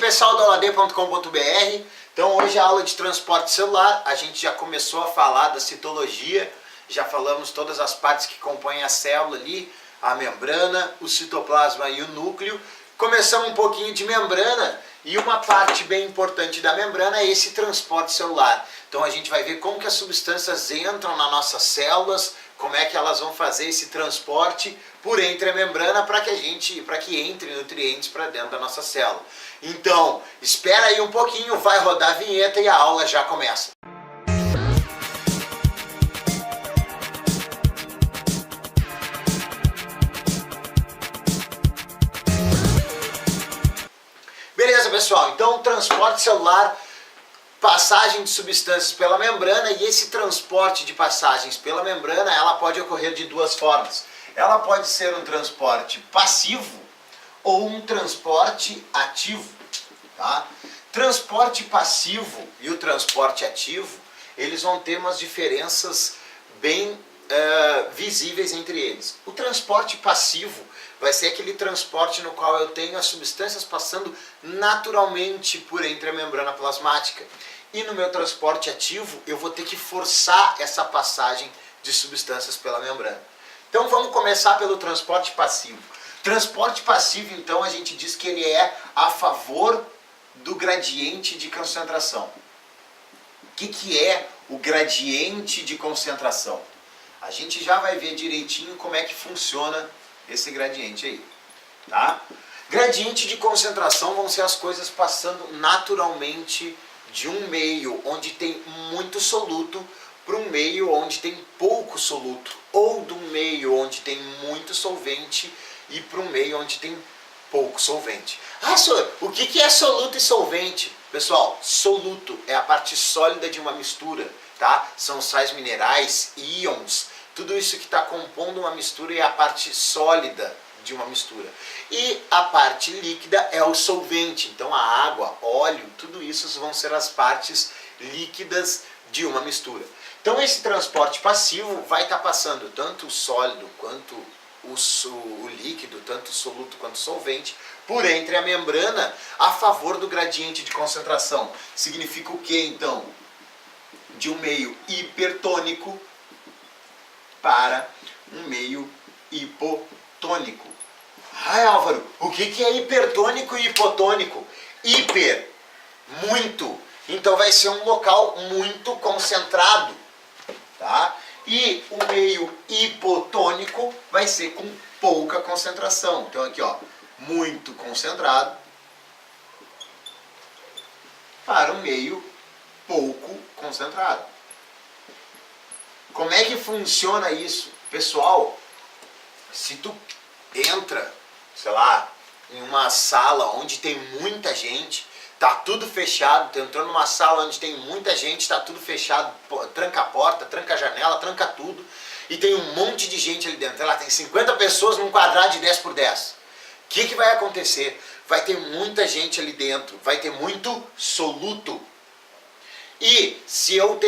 pessoal do aulad.com.br. Então hoje a aula de transporte celular, a gente já começou a falar da citologia, já falamos todas as partes que compõem a célula ali, a membrana, o citoplasma e o núcleo. Começamos um pouquinho de membrana e uma parte bem importante da membrana é esse transporte celular. Então a gente vai ver como que as substâncias entram nas nossas células, como é que elas vão fazer esse transporte por entre a membrana para que entre nutrientes para dentro da nossa célula. Então, espera aí um pouquinho, vai rodar a vinheta e a aula já começa. Beleza, pessoal? Então, transporte celular, passagem de substâncias pela membrana, e esse transporte de passagens pela membrana, ela pode ocorrer de duas formas. Ela pode ser um transporte passivo ou um transporte ativo. Tá? Transporte passivo e o transporte ativo, eles vão ter umas diferenças bem visíveis entre eles. O transporte passivo vai ser aquele transporte no qual eu tenho as substâncias passando naturalmente por entre a membrana plasmática. E no meu transporte ativo, eu vou ter que forçar essa passagem de substâncias pela membrana. Então vamos começar pelo transporte passivo. Transporte passivo, então, a gente diz que ele é a favor do gradiente de concentração. O que é o gradiente de concentração? A gente já vai ver direitinho como é que funciona esse gradiente aí. Tá? Gradiente de concentração vão ser as coisas passando naturalmente de um meio onde tem muito soluto para um meio onde tem pouco soluto, ou do meio onde tem muito solvente e para um meio onde tem pouco solvente. Ah, senhor, o que é soluto e solvente? Pessoal, soluto é a parte sólida de uma mistura, tá? São sais minerais, íons, tudo isso que está compondo uma mistura é a parte sólida de uma mistura. E a parte líquida é o solvente, então a água, óleo, tudo isso vão ser as partes líquidas de uma mistura. Então esse transporte passivo vai estar passando tanto o sólido quanto o líquido, tanto o soluto quanto o solvente, por entre a membrana a favor do gradiente de concentração. Significa o que então? De um meio hipertônico para um meio hipotônico. Ai, Álvaro, o que é hipertônico e hipotônico? Hiper, muito. Então vai ser um local muito concentrado. Tá? E o meio hipotônico vai ser com pouca concentração. Então aqui, ó, muito concentrado para um meio pouco concentrado. Como é que funciona isso? Pessoal, se tu entra, sei lá, em uma sala onde tem muita gente, tá tudo fechado, tu entrou numa sala onde tem muita gente, tá tudo fechado, tranca a porta, tranca a janela, tranca tudo, e tem um monte de gente ali dentro. Ela tem 50 pessoas num quadrado de 10 por 10. O que vai acontecer? Vai ter muita gente ali dentro, vai ter muito soluto. E se eu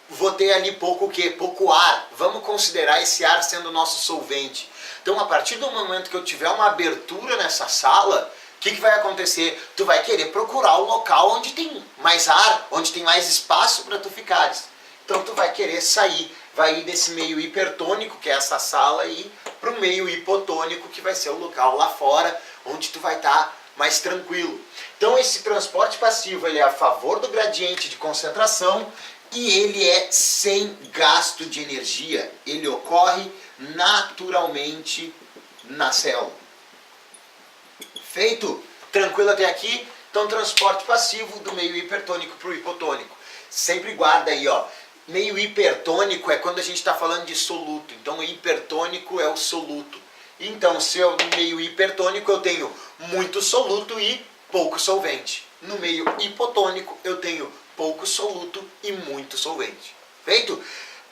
vou ter ali pouco o quê? Pouco ar. Vamos considerar esse ar sendo o nosso solvente. Então, a partir do momento que eu tiver uma abertura nessa sala, o que vai acontecer? Tu vai querer procurar o local onde tem mais ar, onde tem mais espaço para tu ficares. Então tu vai querer sair, vai ir desse meio hipertônico, que é essa sala aí, para o meio hipotônico, que vai ser o local lá fora, onde tu vai estar mais tranquilo. Então esse transporte passivo, ele é a favor do gradiente de concentração e ele é sem gasto de energia. Ele ocorre naturalmente na célula. Feito? Tranquilo até aqui? Então, transporte passivo do meio hipertônico para o hipotônico. Sempre guarda aí, ó. Meio hipertônico é quando a gente está falando de soluto. Então, o hipertônico é o soluto. Então, se eu no meio hipertônico eu tenho muito soluto e pouco solvente. No meio hipotônico eu tenho pouco soluto e muito solvente. Feito?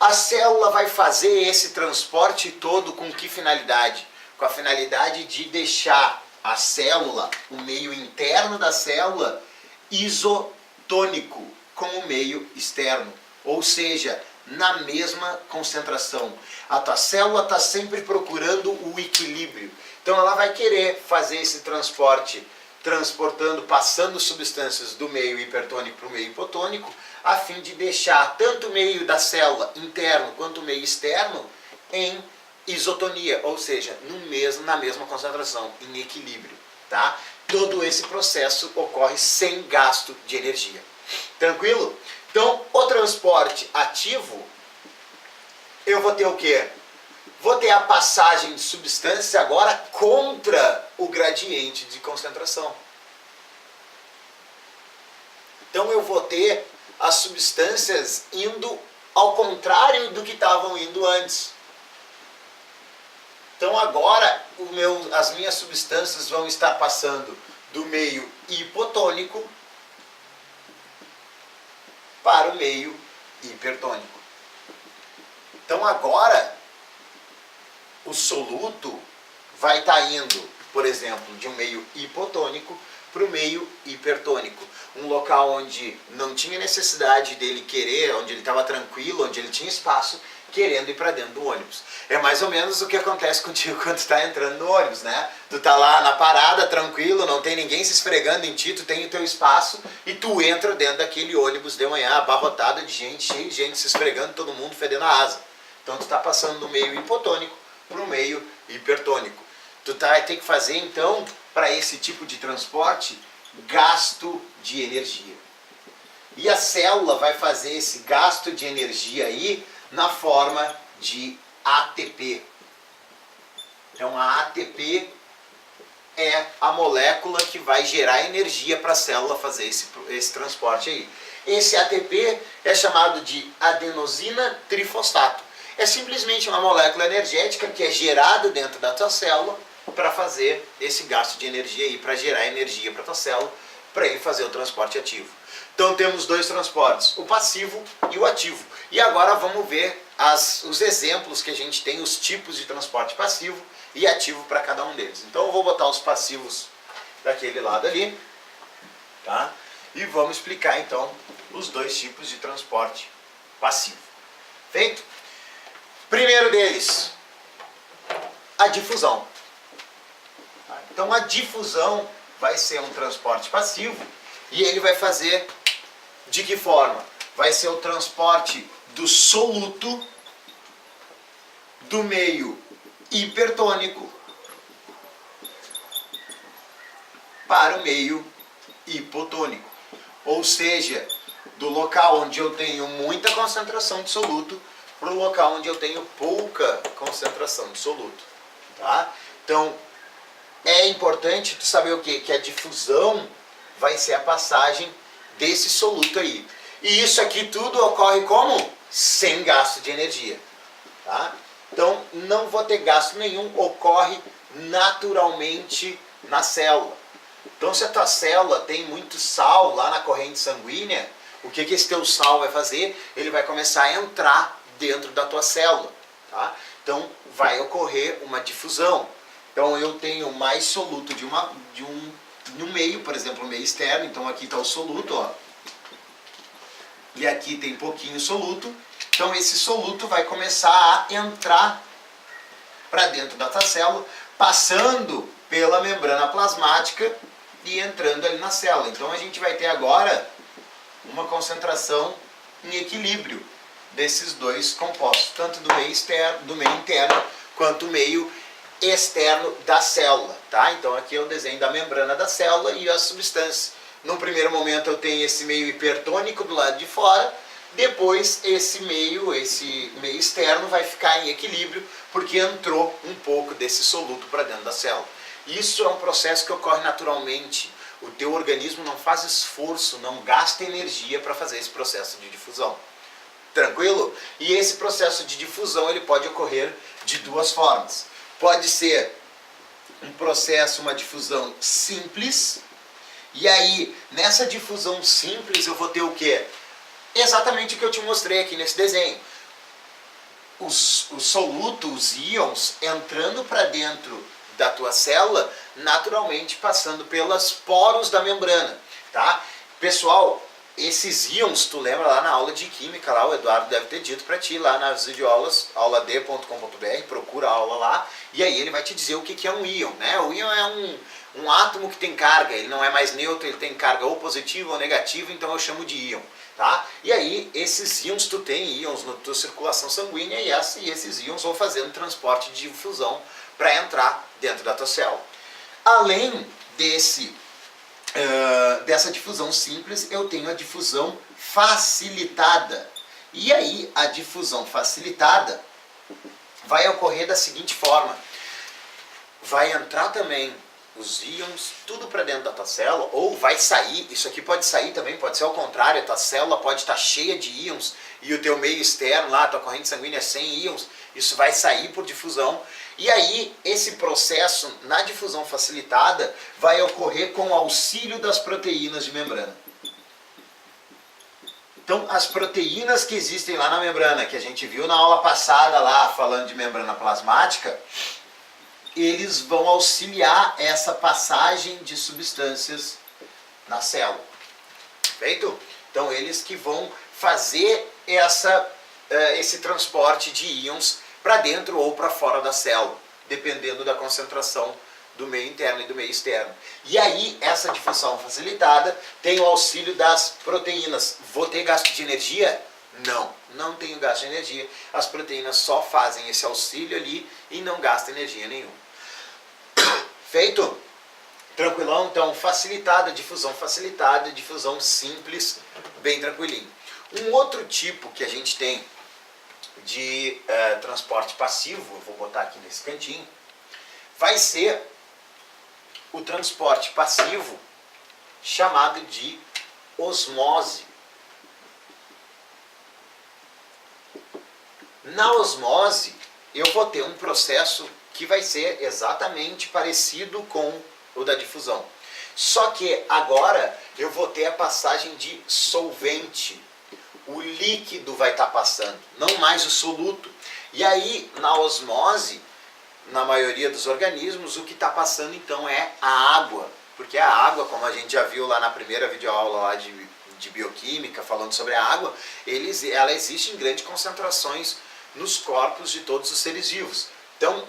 A célula vai fazer esse transporte todo com que finalidade? Com a finalidade de deixar a célula, o meio interno da célula, isotônico com o meio externo. Ou seja, na mesma concentração. A tua célula está sempre procurando o equilíbrio. Então ela vai querer fazer esse transporte transportando, passando substâncias do meio hipertônico para o meio hipotônico, a fim de deixar tanto o meio da célula interno quanto o meio externo em isotonia, ou seja, na mesma concentração, em equilíbrio. Tá? Todo esse processo ocorre sem gasto de energia. Tranquilo? Então, o transporte ativo, eu vou ter o quê? Vou ter a passagem de substâncias agora contra o gradiente de concentração. Então eu vou ter as substâncias indo ao contrário do que estavam indo antes. Então agora as minhas substâncias vão estar passando do meio hipotônico para o meio hipertônico. Então agora o soluto vai estar indo, por exemplo, de um meio hipotônico para o meio hipertônico. Um local onde não tinha necessidade dele querer, onde ele estava tranquilo, onde ele tinha espaço, querendo ir para dentro do ônibus. É mais ou menos o que acontece contigo quando tu está entrando no ônibus, né? Tu tá lá na parada, tranquilo, não tem ninguém se esfregando em ti, tu tem o teu espaço e tu entra dentro daquele ônibus de manhã, abarrotado de gente, cheio de gente se esfregando, todo mundo fedendo a asa. Então tu está passando do meio hipotônico para o meio hipertônico. Tu vai ter que fazer, então, para esse tipo de transporte, gasto de energia. E a célula vai fazer esse gasto de energia aí na forma de ATP. Então a ATP é a molécula que vai gerar energia para a célula fazer esse transporte aí. Esse ATP é chamado de adenosina trifosfato. É simplesmente uma molécula energética que é gerada dentro da tua célula para fazer esse gasto de energia aí, para gerar energia para a tua célula, para ele fazer o transporte ativo. Então temos dois transportes, o passivo e o ativo. E agora vamos ver os exemplos que a gente tem, os tipos de transporte passivo e ativo para cada um deles. Então eu vou botar os passivos daquele lado ali, tá? E vamos explicar então os dois tipos de transporte passivo. Feito? Primeiro deles, a difusão. Então a difusão vai ser um transporte passivo e ele vai fazer de que forma? Vai ser o transporte do soluto do meio hipertônico para o meio hipotônico. Ou seja, do local onde eu tenho muita concentração de soluto para o local onde eu tenho pouca concentração de soluto. Tá? Então, é importante tu saber o quê? Que a difusão vai ser a passagem desse soluto aí. E isso aqui tudo ocorre como? Sem gasto de energia. Tá? Então, não vou ter gasto nenhum, ocorre naturalmente na célula. Então, se a tua célula tem muito sal lá na corrente sanguínea, o que esse teu sal vai fazer? Ele vai começar a entrar dentro da tua célula. Tá? Então, vai ocorrer uma difusão. Então, eu tenho mais soluto no meio, por exemplo, no meio externo. Então, aqui está o soluto, ó. E aqui tem pouquinho soluto. Então, esse soluto vai começar a entrar para dentro da tua célula, passando pela membrana plasmática e entrando ali na célula. Então, a gente vai ter agora uma concentração em equilíbrio desses dois compostos, tanto do meio externo, do meio interno, quanto do meio externo da célula, tá? Então aqui é o desenho da membrana da célula e as substâncias. No primeiro momento eu tenho esse meio hipertônico do lado de fora, depois esse meio externo vai ficar em equilíbrio porque entrou um pouco desse soluto para dentro da célula. Isso é um processo que ocorre naturalmente. O teu organismo não faz esforço, não gasta energia para fazer esse processo de difusão. Tranquilo? E esse processo de difusão ele pode ocorrer de duas formas. Pode ser um processo, uma difusão simples, e aí nessa difusão simples eu vou ter o quê? Exatamente o que eu te mostrei aqui nesse desenho. Os solutos, os íons, entrando para dentro da tua célula, naturalmente passando pelos poros da membrana, tá? Pessoal, esses íons, tu lembra lá na aula de química, lá o Eduardo deve ter dito para ti, lá nas videoaulas, aulad.com.br, procura a aula lá, e aí ele vai te dizer o que é um íon, né? O íon é Um átomo que tem carga, ele não é mais neutro, ele tem carga ou positiva ou negativa, então eu chamo de íon. Tá? E aí, esses íons, tu tem íons na tua circulação sanguínea e esses íons vão fazendo transporte de difusão para entrar dentro da tua célula. Além dessa difusão simples, eu tenho a difusão facilitada. E aí, a difusão facilitada vai ocorrer da seguinte forma. Vai entrar também os íons, tudo para dentro da tua célula, ou vai sair, isso aqui pode sair também, pode ser ao contrário, a tua célula pode estar cheia de íons, e o teu meio externo lá, a tua corrente sanguínea é sem íons, isso vai sair por difusão, e aí esse processo na difusão facilitada vai ocorrer com o auxílio das proteínas de membrana. Então, as proteínas que existem lá na membrana, que a gente viu na aula passada lá, falando de membrana plasmática, eles vão auxiliar essa passagem de substâncias na célula. Feito? Então, eles que vão fazer esse transporte de íons para dentro ou para fora da célula, dependendo da concentração do meio interno e do meio externo. E aí, essa difusão facilitada tem o auxílio das proteínas. Vou ter gasto de energia? Não tenho gasto de energia. As proteínas só fazem esse auxílio ali e não gastam energia nenhuma. Feito? Tranquilão? Então, difusão simples, bem tranquilinho. Um outro tipo que a gente tem de transporte passivo, eu vou botar aqui nesse cantinho, vai ser o transporte passivo chamado de osmose. Na osmose, eu vou ter um processo que vai ser exatamente parecido com o da difusão. Só que agora eu vou ter a passagem de solvente. O líquido vai estar passando, não mais o soluto. E aí, na osmose, na maioria dos organismos, o que está passando então é a água. Porque a água, como a gente já viu lá na primeira videoaula lá de bioquímica, falando sobre a água, ela existe em grandes concentrações nos corpos de todos os seres vivos. Então,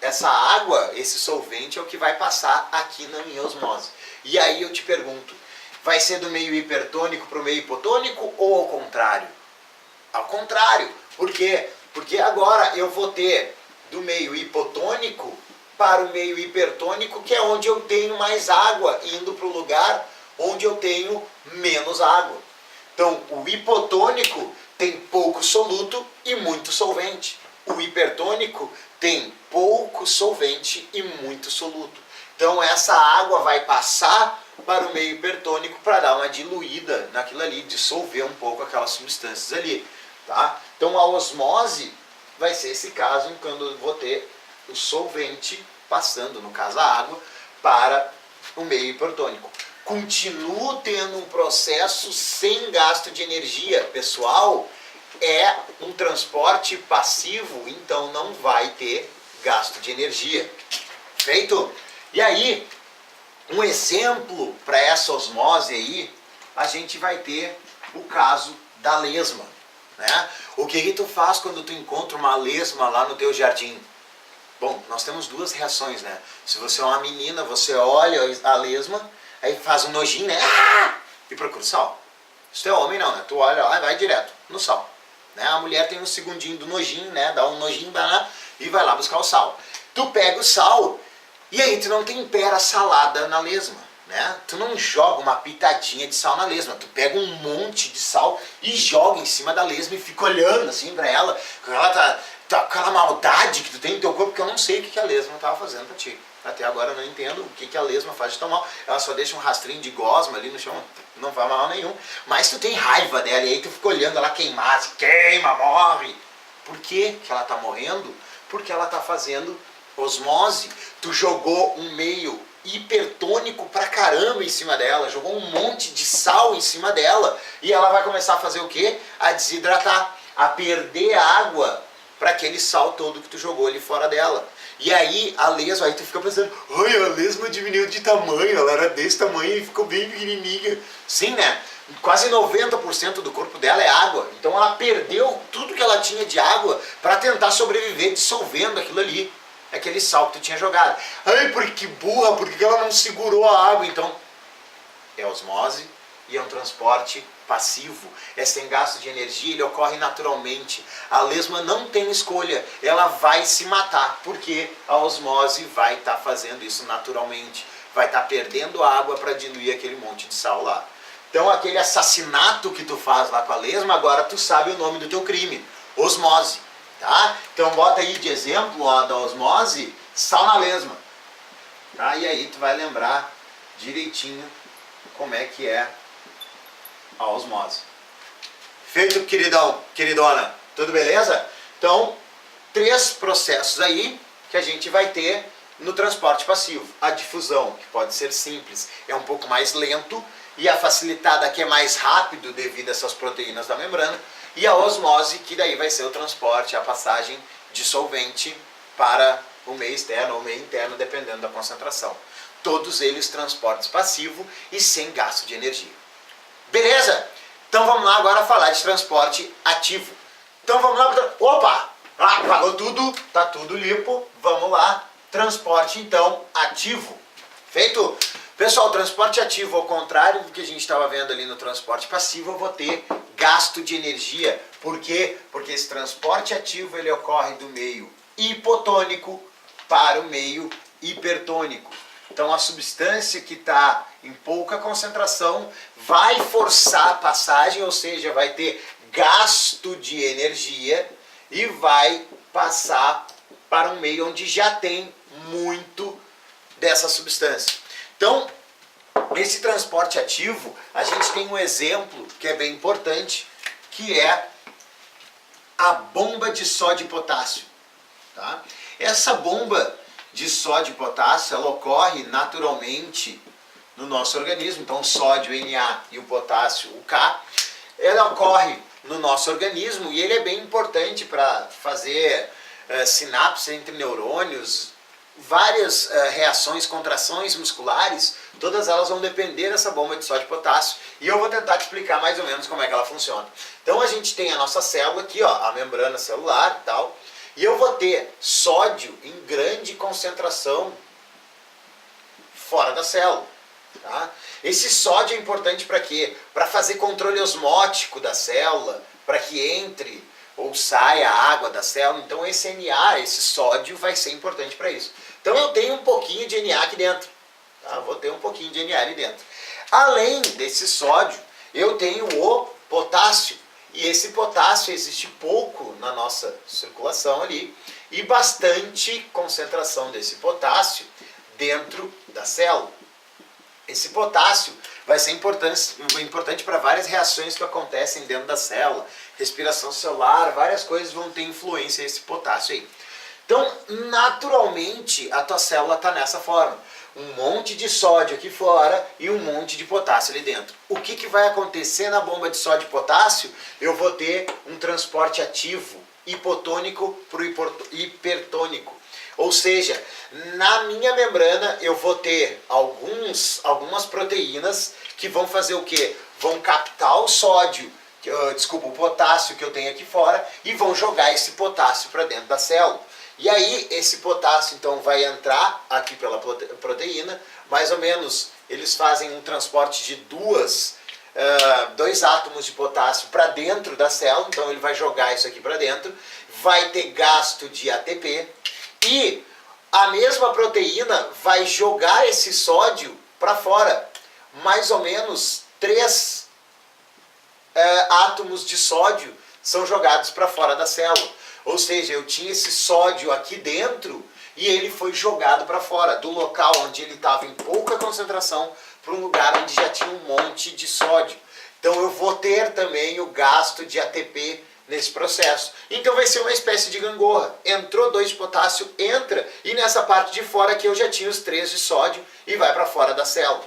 essa água, esse solvente é o que vai passar aqui na minha osmose. E aí eu te pergunto, vai ser do meio hipertônico para o meio hipotônico ou ao contrário? Ao contrário. Por quê? Porque agora eu vou ter do meio hipotônico para o meio hipertônico, que é onde eu tenho mais água, indo para o lugar onde eu tenho menos água. Então, o hipotônico tem pouco soluto e muito solvente. O hipertônico tem pouco solvente e muito soluto. Então essa água vai passar para o meio hipertônico para dar uma diluída naquilo ali, dissolver um pouco aquelas substâncias ali. Tá? Então a osmose vai ser esse caso em quando eu vou ter o solvente passando, no caso a água, para o meio hipertônico. Continuo tendo um processo sem gasto de energia, pessoal. É um transporte passivo, então não vai ter gasto de energia. Feito? E aí, um exemplo para essa osmose aí, a gente vai ter o caso da lesma. Né? O que tu faz quando tu encontra uma lesma lá no teu jardim? Bom, nós temos duas reações, né? Se você é uma menina, você olha a lesma, aí faz um nojinho, né? Ah! E procura o sal. Se tu é homem, não, né? Tu olha lá e vai direto no sal. Né? A mulher tem um segundinho do nojinho, né? Dá um nojinho e vai lá buscar o sal. Tu pega o sal e aí tu não tempera a salada na lesma. Né? Tu não joga uma pitadinha de sal na lesma. Tu pega um monte de sal e joga em cima da lesma e fica olhando assim pra ela. Com aquela maldade que tu tem no teu corpo, que eu não sei o que a lesma estava fazendo pra ti. Até agora eu não entendo o que a lesma faz de tão mal. Ela só deixa um rastrinho de gosma ali no chão, não faz mal nenhum. Mas tu tem raiva dela e aí tu fica olhando ela queimar, se queima, morre. Por que ela tá morrendo? Porque ela tá fazendo osmose. Tu jogou um meio hipertônico pra caramba em cima dela, jogou um monte de sal em cima dela e ela vai começar a fazer o quê? A desidratar, a perder água para aquele sal todo que tu jogou ali fora dela. E aí a lesma, aí tu fica pensando, ai, a lesma diminuiu de tamanho, ela era desse tamanho e ficou bem pequenininha. Sim, né? Quase 90% do corpo dela é água. Então ela perdeu tudo que ela tinha de água para tentar sobreviver dissolvendo aquilo ali. aquele sal que tu tinha jogado. Ai, que burra, por que ela não segurou a água? Então, é osmose e é um transporte passivo, é sem gasto de energia, ele ocorre naturalmente. A lesma não tem escolha, ela vai se matar, porque a osmose vai estar fazendo isso naturalmente, vai estar perdendo água para diluir aquele monte de sal lá. Então aquele assassinato que tu faz lá com a lesma, agora tu sabe o nome do teu crime, osmose, tá? Então bota aí de exemplo, ó, da osmose, sal na lesma, tá? E aí tu vai lembrar direitinho como é que é a osmose. Feito, queridão, queridona, tudo beleza? Então, 3 processos aí que a gente vai ter no transporte passivo. A difusão, que pode ser simples, é um pouco mais lento, e a facilitada, que é mais rápido devido a essas proteínas da membrana, e a osmose, que daí vai ser o transporte, a passagem de solvente para o meio externo ou meio interno, dependendo da concentração. Todos eles transportes passivo e sem gasto de energia. Beleza? Então vamos lá agora falar de transporte ativo. Então vamos lá. Opa! Apagou tudo, tá tudo limpo. Vamos lá. Transporte então ativo. Feito? Pessoal, transporte ativo, ao contrário do que a gente estava vendo ali no transporte passivo, eu vou ter gasto de energia. Por quê? Porque esse transporte ativo ele ocorre do meio hipotônico para o meio hipertônico. Então a substância que está em pouca concentração vai forçar a passagem, ou seja, vai ter gasto de energia e vai passar para um meio onde já tem muito dessa substância. Então, esse transporte ativo, a gente tem um exemplo que é bem importante, que é a bomba de sódio e potássio. Tá? Essa bomba de sódio e potássio, ela ocorre naturalmente no nosso organismo. Então o sódio, Na, e o potássio, o K, ela ocorre no nosso organismo e ele é bem importante para fazer sinapses entre neurônios, várias reações, contrações musculares, todas elas vão depender dessa bomba de sódio e potássio. E eu vou tentar te explicar mais ou menos como é que ela funciona. Então a gente tem a nossa célula aqui, ó, a membrana celular e tal. E eu vou ter sódio em grande concentração fora da célula. Tá? Esse sódio é importante para quê? Para fazer controle osmótico da célula, para que entre ou saia a água da célula. Então esse Na, esse sódio, vai ser importante para isso. Então eu tenho um pouquinho de Na aqui dentro. Tá? Vou ter um pouquinho de Na ali dentro. Além desse sódio, eu tenho o potássio. E esse potássio existe pouco na nossa circulação ali e bastante concentração desse potássio dentro da célula. Esse potássio vai ser importante para várias reações que acontecem dentro da célula, respiração celular, várias coisas vão ter influência esse potássio aí. Então, naturalmente, a tua célula está nessa forma. Um monte de sódio aqui fora e um monte de potássio ali dentro. O que vai acontecer na bomba de sódio e potássio? Eu vou ter um transporte ativo hipotônico para o hipertônico. Ou seja, na minha membrana eu vou ter algumas proteínas que vão fazer o quê? Vão captar o sódio, o potássio que eu tenho aqui fora e vão jogar esse potássio para dentro da célula. E aí esse potássio então vai entrar aqui pela proteína, mais ou menos eles fazem um transporte de dois átomos de potássio para dentro da célula, então ele vai jogar isso aqui para dentro, vai ter gasto de ATP e a mesma proteína vai jogar esse sódio para fora, mais ou menos 3 átomos de sódio são jogados para fora da célula. Ou seja, eu tinha esse sódio aqui dentro e ele foi jogado para fora, do local onde ele estava em pouca concentração para um lugar onde já tinha um monte de sódio. Então eu vou ter também o gasto de ATP nesse processo. Então vai ser uma espécie de gangorra. Entrou 2 de potássio, entra, e nessa parte de fora aqui eu já tinha os 3 de sódio e vai para fora da célula.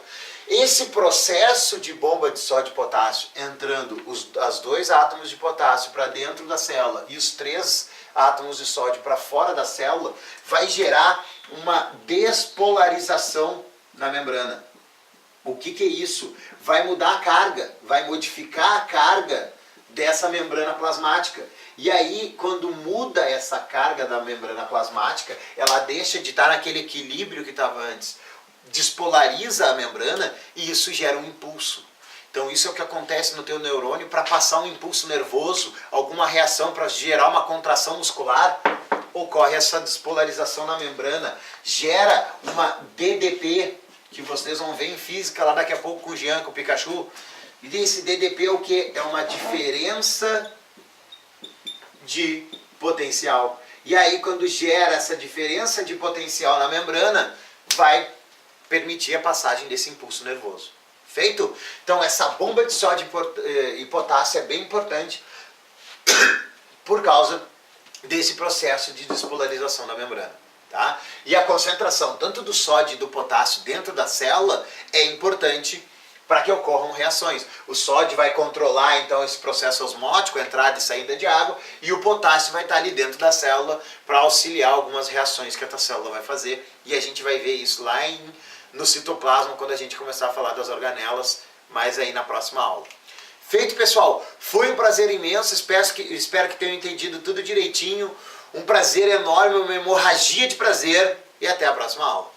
Esse processo de bomba de sódio e potássio, entrando os 2 átomos de potássio para dentro da célula e os 3 átomos de sódio para fora da célula, vai gerar uma despolarização na membrana. O que é isso? Vai mudar a carga, vai modificar a carga dessa membrana plasmática. E aí, quando muda essa carga da membrana plasmática, ela deixa de estar naquele equilíbrio que estava antes, despolariza a membrana e isso gera um impulso. Então isso é o que acontece no teu neurônio para passar um impulso nervoso, alguma reação para gerar uma contração muscular, ocorre essa despolarização na membrana, gera uma DDP, que vocês vão ver em física lá daqui a pouco com o Jean, com o Pikachu. E esse DDP é o que? É uma diferença de potencial. E aí quando gera essa diferença de potencial na membrana, vai permitir a passagem desse impulso nervoso. Feito? Então essa bomba de sódio e potássio é bem importante por causa desse processo de despolarização da membrana. Tá? E a concentração tanto do sódio e do potássio dentro da célula é importante para que ocorram reações. O sódio vai controlar então esse processo osmótico, entrada e saída de água, e o potássio vai estar ali dentro da célula para auxiliar algumas reações que a célula vai fazer, e a gente vai ver isso lá no citoplasma quando a gente começar a falar das organelas, mais aí na próxima aula. Feito, pessoal, foi um prazer imenso, espero que tenham entendido tudo direitinho, um prazer enorme, uma hemorragia de prazer, e até a próxima aula.